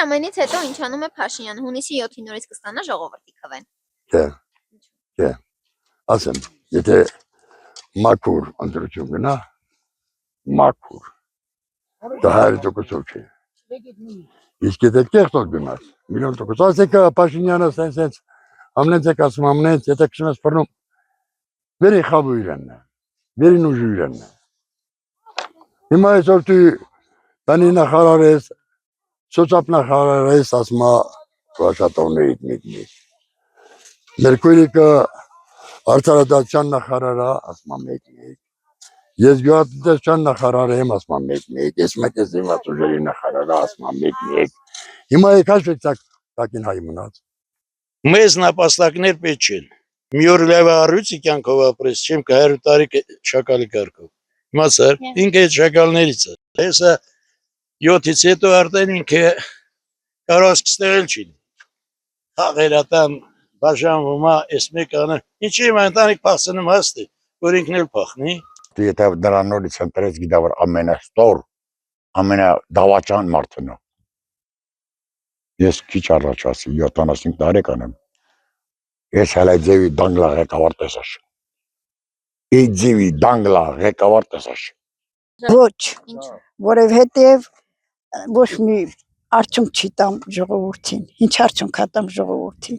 ամենից հետո ինչ անում է Փաշինյանը, հունիսի 7-ին նորից կստանա ժողովրդի քվեն։ Չէ, ասեմ, եթե մաքուր ընտրություն գնա, մաքուր, դա 100%-ով չէ։ Իսկ եթե կեղտոտ գնաց, 1,000,000%, ասեք Փաշինյանը սենց ամենից եք ասում ամենից, եթե քշում ես բռնում, վերի խավու իրենն է, վերին ուժու իրենն է։ Հիմա այսօր դու բանի նախարար ես, սոցիալ ես, ասում վաշատողներից մեկնի։ Մերկուրիկը արդարադատության նախարարա, ասում մեկ։ Ես գյուղատնտեսության նախարար եմ, ասում մեկ։ Ես մեկեսիված ուժերի նախարարա, ասում մեկ։ Հիմա եկած տակին հայ մնաց։ Մեզ նապաստակներ պետք չեն։ Մի օր լավ առույցի կյանքով ապրես, չեմ կա 100 տարի շակալի կարգով։ Իմացար, ինքը այդ շակալներից է։ Հեսա 7-ից հետո արդեն ինքը կարող սկսել չի։ Խաղերատան բաժանվում է, այս մեկանը։ Ինչի՞ իմ ընտանիք փախցնում հաստի, որ ինքն էլ փախնի։ Եթե նրան նորից ընտրեց, գիտա որ ամենաստոր, ամենադավաճան մարդն է։ Ես քիչ առաջ ասի 75 տարեկան եմ։ Ես հələ ձևի դանգլա ղեկավար տեսաշ։ Ձևի դանգլա ղեկավար տեսաշ։ Ոչ, որովհետև ոչ մի արդյունք չի տամ ժողովրդին։ Ինչ արդյունք հատամ ժողովրդին։